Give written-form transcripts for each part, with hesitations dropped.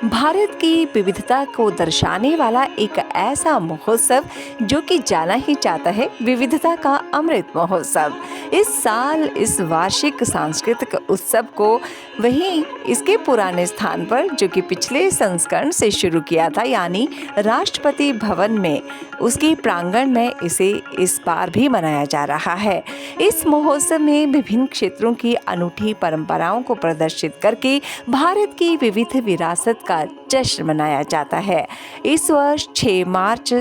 भारत की विविधता को दर्शाने वाला एक ऐसा महोत्सव जो कि जाना ही चाहता है विविधता का अमृत महोत्सव। इस साल इस वार्षिक सांस्कृतिक उत्सव को वहीं इसके पुराने स्थान पर जो कि पिछले संस्करण से शुरू किया था यानी राष्ट्रपति भवन में उसके प्रांगण में इसे इस बार भी मनाया जा रहा है। इस महोत्सव में विभिन्न क्षेत्रों की अनूठी परंपराओं को प्रदर्शित करके भारत की विविध विरासत का जश्न मनाया जाता है। इस वर्ष 6 मार्च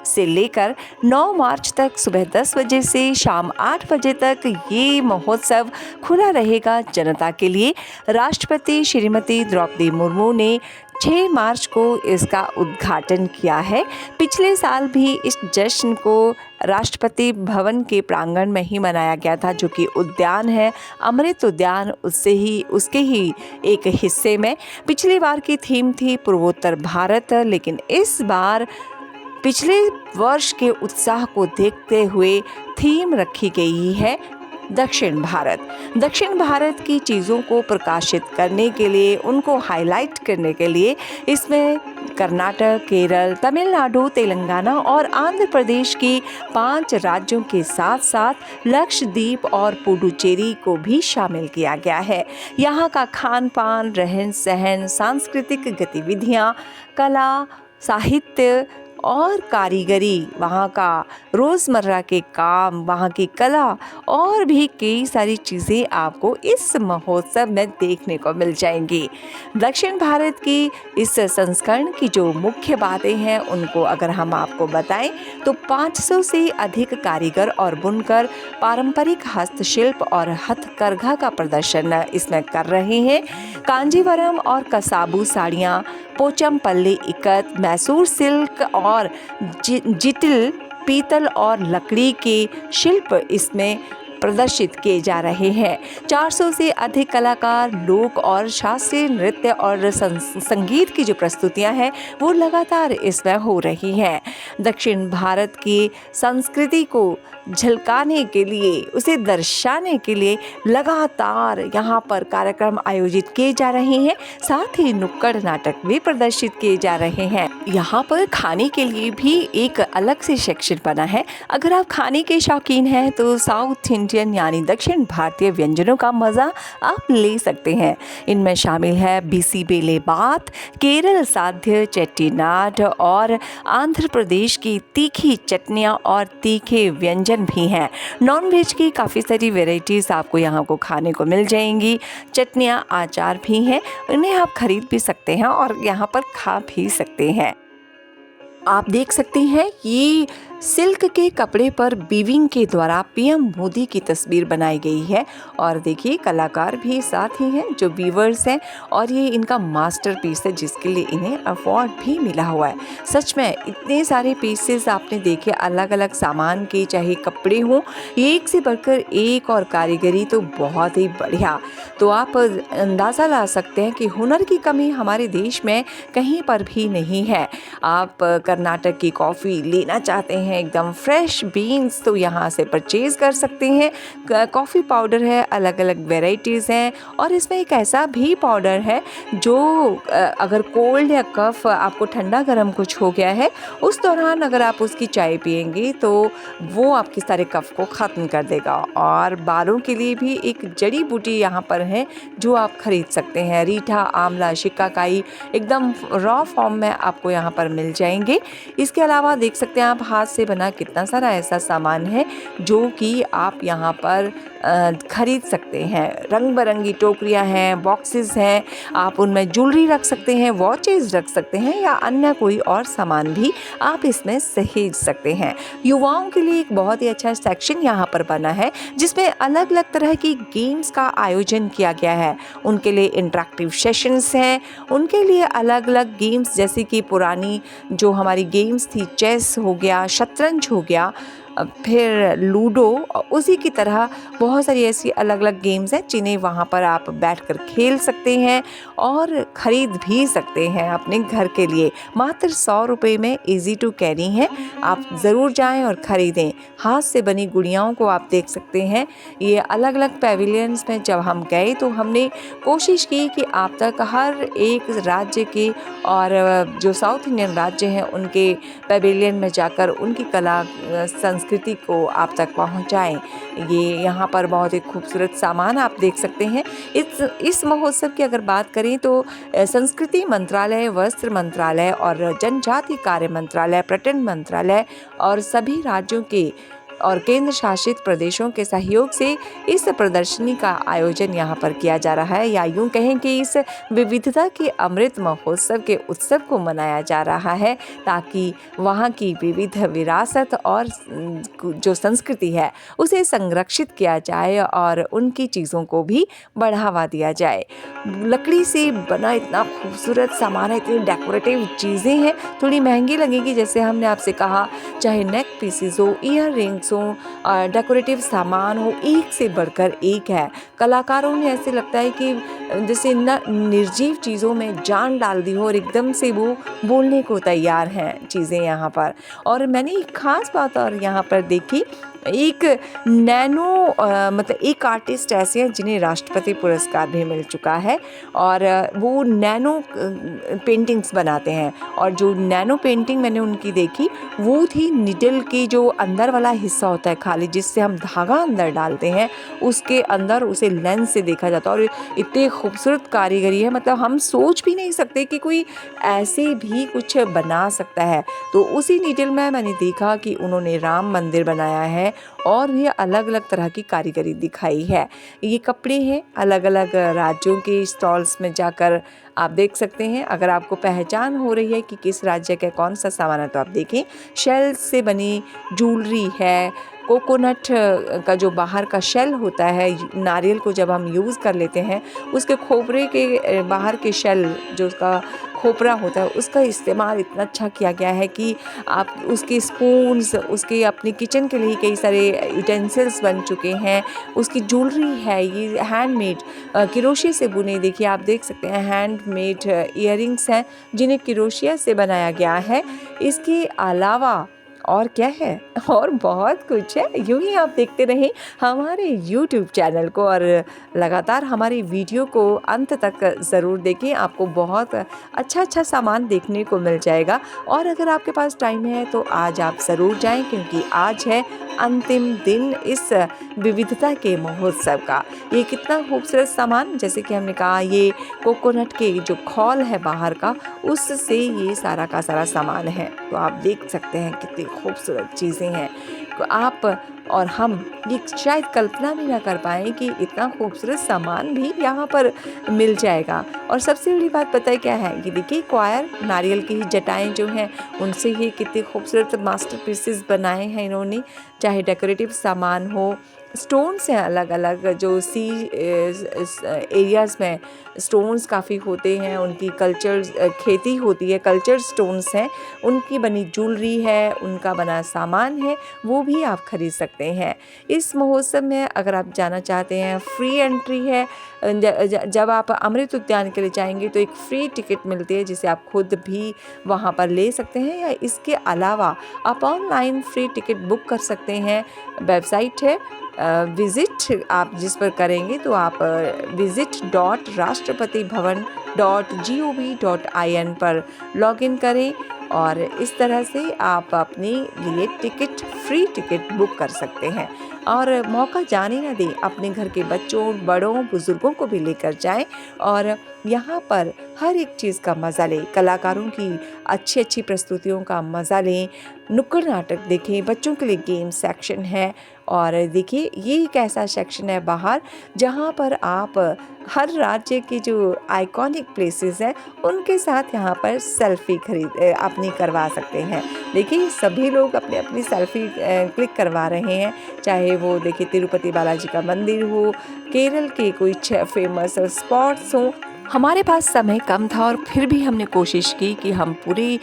से लेकर 9 मार्च तक सुबह 10 बजे से शाम 8 बजे तक ये महोत्सव खुला रहेगा जनता के लिए। राष्ट्रपति श्रीमती द्रौपदी मुर्मू ने 6 मार्च को इसका उद्घाटन किया है। पिछले साल भी इस जश्न को राष्ट्रपति भवन के प्रांगण में ही मनाया गया था जो कि उद्यान है अमृत उद्यान, उसके ही एक हिस्से में। पिछली बार की थीम थी पूर्वोत्तर भारत, लेकिन इस बार पिछले वर्ष के उत्साह को देखते हुए थीम रखी गई है दक्षिण भारत। दक्षिण भारत की चीज़ों को प्रकाशित करने के लिए, उनको हाईलाइट करने के लिए इसमें कर्नाटक, केरल, तमिलनाडु, तेलंगाना और आंध्र प्रदेश की 5 राज्यों के साथ साथ लक्षद्वीप और पुडुचेरी को भी शामिल किया गया है। यहाँ का खान पान, रहन सहन, सांस्कृतिक गतिविधियाँ, कला, साहित्य और कारीगरी, वहाँ का रोज़मर्रा के काम, वहाँ की कला और भी कई सारी चीज़ें आपको इस महोत्सव में देखने को मिल जाएंगी। दक्षिण भारत की इस संस्करण की जो मुख्य बातें हैं उनको अगर हम आपको बताएं तो 500 से अधिक कारीगर और बुनकर पारंपरिक हस्तशिल्प और हथकरघा का प्रदर्शन इसमें कर रहे हैं। कांजीवरम और कसाबू साड़ियाँ, पोचमपल्ली इकत, मैसूर सिल्क और जिटिल पीतल और लकड़ी के शिल्प इसमें प्रदर्शित किए जा रहे हैं। 400 से अधिक कलाकार लोक और शास्त्रीय नृत्य और संगीत की जो प्रस्तुतियां हैं वो लगातार इसमें हो रही हैं। दक्षिण भारत की संस्कृति को झलकाने के लिए, उसे दर्शाने के लिए लगातार यहाँ पर कार्यक्रम आयोजित किए जा रहे हैं। साथ ही नुक्कड़ नाटक भी प्रदर्शित किए जा रहे हैं। यहाँ पर खाने के लिए भी एक अलग से सेक्शन बना है। अगर आप खाने के शौकीन हैं तो साउथ इंडियन यानी दक्षिण भारतीय व्यंजनों का मज़ा आप ले सकते हैं। इनमें शामिल है बिसीबेलेबात, केरल साध्य चेट्टीनाड और आंध्र प्रदेश की तीखी चटनियाँ और तीखे व्यंजन भी हैं। नॉन वेज की काफ़ी सारी वेराइटीज़ आपको यहाँ को खाने को मिल जाएंगी। चटनियाँ, अचार भी हैं, इन्हें आप खरीद भी सकते हैं और यहाँ पर खा भी सकते हैं। आप देख सकते हैं ये सिल्क के कपड़े पर वीविंग के द्वारा पीएम मोदी की तस्वीर बनाई गई है और देखिए कलाकार भी साथ ही हैं जो वीवर्स हैं और ये इनका मास्टरपीस है जिसके लिए इन्हें अवार्ड भी मिला हुआ है। सच में इतने सारे पीसेस आपने देखे अलग अलग सामान के, चाहे कपड़े हों, एक से बढ़कर एक और कारीगरी तो बहुत ही बढ़िया। तो आप अंदाज़ा ला सकते हैं कि हुनर की कमी हमारे देश में कहीं पर भी नहीं है। आप कर्नाटक की कॉफ़ी लेना चाहते हैं एकदम फ्रेश बीन्स तो यहाँ से परचेज कर सकते हैं। कॉफ़ी पाउडर है, अलग अलग वेराइटीज़ हैं और इसमें एक ऐसा भी पाउडर है जो अगर कोल्ड या कफ आपको ठंडा गर्म कुछ हो गया है उस दौरान अगर आप उसकी चाय पिएंगे तो वो आपके सारे कफ को ख़त्म कर देगा। और बालों के लिए भी एक जड़ी बूटी यहाँ पर है जो आप खरीद सकते हैं। रीठा, आंवला, शिकाकाई एकदम रॉ फॉर्म में आपको यहाँ पर मिल जाएंगे। इसके अलावा देख सकते हैं आप हाथ से बना कितना सारा ऐसा सामान है जो कि आप यहाँ पर खरीद सकते हैं। रंग बिरंगी टोकरियाँ हैं, बॉक्सेस हैं, आप उनमें ज्वेलरी रख सकते हैं, वॉचेस रख सकते हैं या अन्य कोई और सामान भी आप इसमें सहेज सकते हैं। युवाओं के लिए एक बहुत ही अच्छा सेक्शन यहाँ पर बना है जिसमें अलग अलग तरह की गेम्स का आयोजन किया गया है। उनके लिए इंटरेक्टिव सेशंस हैं, उनके लिए अलग अलग गेम्स जैसे कि पुरानी जो हमारी गेम्स थी, चेस हो गया, शतरंज हो गया, फिर लूडो, उसी की तरह बहुत सारी ऐसी अलग अलग गेम्स हैं जिन्हें वहाँ पर आप बैठकर खेल सकते हैं और ख़रीद भी सकते हैं अपने घर के लिए। मात्र 100 रुपये में ईज़ी टू कैरी है। आप ज़रूर जाएं और ख़रीदें। हाथ से बनी गुड़ियाओं को आप देख सकते हैं। ये अलग अलग पेविलियंस में जब हम गए तो हमने कोशिश की कि आप तक हर एक राज्य के और जो साउथ इंडियन राज्य हैं उनके पेविलियन में जाकर उनकी कला संस्कृति को आप तक पहुंचाएं। ये यहाँ पर बहुत ही खूबसूरत सामान आप देख सकते हैं। इस महोत्सव की अगर बात करें तो संस्कृति मंत्रालय, वस्त्र मंत्रालय और जनजाति कार्य मंत्रालय, पर्यटन मंत्रालय और सभी राज्यों के और केंद्र शासित प्रदेशों के सहयोग से इस प्रदर्शनी का आयोजन यहाँ पर किया जा रहा है, या यूँ कहें कि इस विविधता के अमृत महोत्सव के उत्सव को मनाया जा रहा है ताकि वहाँ की विविध विरासत और जो संस्कृति है उसे संरक्षित किया जाए और उनकी चीज़ों को भी बढ़ावा दिया जाए। लकड़ी से बना इतना खूबसूरत सामान है, इतनी डेकोरेटिव चीज़ें हैं, थोड़ी महंगी लगेगी जैसे हमने आपसे कहा, चाहे नेक पीसेस हो, ईयर रिंग्स हो, डेकोरेटिव सामान हो, एक से बढ़कर एक है। कलाकारों ने ऐसे लगता है कि जैसे निर्जीव चीज़ों में जान डाल दी हो और एकदम से वो बोलने को तैयार हैं चीज़ें यहाँ पर। और मैंने एक ख़ास बात और यहाँ पर देखी, एक मतलब एक आर्टिस्ट ऐसे हैं जिन्हें राष्ट्रपति पुरस्कार भी मिल चुका है और वो नैनो पेंटिंग्स बनाते हैं। और जो नैनो पेंटिंग मैंने उनकी देखी वो थी निडल की जो अंदर वाला हिस्सा होता है खाली, जिससे हम धागा अंदर डालते हैं, उसके अंदर उसे लेंस से देखा जाता है। और इतनी खूबसूरत कारीगरी है, मतलब हम सोच भी नहीं सकते कि कोई ऐसे भी कुछ बना सकता है। तो उसी निडल में मैंने देखा कि उन्होंने राम मंदिर बनाया है और भी अलग अलग तरह की कारीगरी दिखाई है। ये कपड़े हैं, अलग अलग राज्यों के स्टॉल्स में जाकर आप देख सकते हैं। अगर आपको पहचान हो रही है कि किस राज्य का कौन सा सामान है तो आप देखें। शेल से बनी ज्वेलरी है, कोकोनट का जो बाहर का शेल होता है, नारियल को जब हम यूज़ कर लेते हैं उसके खोपरे के बाहर के शेल जो उसका खोपरा होता है उसका इस्तेमाल इतना अच्छा किया गया है कि आप उसके स्पून्स, उसके अपने किचन के लिए कई सारे यूटेंसिल्स बन चुके हैं। उसकी ज्वेलरी है ये हैंडमेड, क्रोशिया से बुने, देखिए आप देख सकते हैं हैंडमेड इयररिंग्स हैं जिन्हें क्रोशिया से बनाया गया है। इसके अलावा और क्या है, और बहुत कुछ है। यूँ ही आप देखते रहें हमारे YouTube चैनल को और लगातार हमारी वीडियो को अंत तक ज़रूर देखें, आपको बहुत अच्छा सामान देखने को मिल जाएगा। और अगर आपके पास टाइम है तो आज आप ज़रूर जाएं क्योंकि आज है अंतिम दिन इस विविधता के महोत्सव का। ये कितना खूबसूरत सामान, जैसे कि हमने कहा ये कोकोनट के जो खौल है बाहर का, उससे ये सारा का सारा सामान है। तो आप देख सकते हैं कितनी खूबसूरत चीज़ें हैं। तो आप और हम ये शायद कल्पना भी ना कर पाएँ कि इतना खूबसूरत सामान भी यहाँ पर मिल जाएगा। और सबसे बड़ी बात पता है क्या है, कि देखिए क्वायर नारियल की जटाएं जो हैं उनसे ही कितने खूबसूरत मास्टरपीसेस बनाए हैं इन्होंने। चाहे डेकोरेटिव सामान हो, स्टोन्स हैं अलग अलग, जो सी एरियाज़ में स्टोन्स काफ़ी होते हैं, उनकी कल्चर खेती होती है, कल्चर स्टोन्स हैं, उनकी बनी ज्वेलरी है, उनका बना सामान है, वो भी आप खरीद सकते हैं। इस महोत्सव में अगर आप जाना चाहते हैं फ्री एंट्री है। जब आप अमृत उद्यान के लिए जाएंगे तो एक फ्री टिकट मिलती है जिसे आप खुद भी वहाँ पर ले सकते हैं, या इसके अलावा आप ऑनलाइन फ्री टिकट बुक कर सकते हैं। वेबसाइट है विज़िट, आप जिस पर करेंगे तो आप visit.rashtrapatibhavan.gov.in पर लॉगिन करें और इस तरह से आप अपने लिए फ्री टिकट बुक कर सकते हैं। और मौका जाने ना दें, अपने घर के बच्चों, बड़ों, बुज़ुर्गों को भी लेकर जाएं और यहाँ पर हर एक चीज़ का मज़ा लें। कलाकारों की अच्छी प्रस्तुतियों का मज़ा लें, नुक्कड़ नाटक देखें, बच्चों के लिए गेम सेक्शन है। और देखिए ये एक ऐसा सेक्शन है बाहर जहाँ पर आप हर राज्य के जो आइकॉनिक प्लेसेस हैं उनके साथ यहाँ पर सेल्फ़ी अपनी करवा सकते हैं। देखिए सभी लोग अपनी सेल्फ़ी क्लिक करवा रहे हैं, चाहे वो देखिए तिरुपति बालाजी का मंदिर हो, केरल के कोई फेमस स्पॉट्स हों, हमारे पास समय कम था और फिर भी हमने कोशिश की कि हम पूरी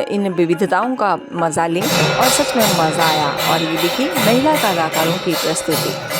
इन विविधताओं का मज़ा लें और सच में मज़ा आया। और ये देखिए महिला कलाकारों की प्रस्तुति।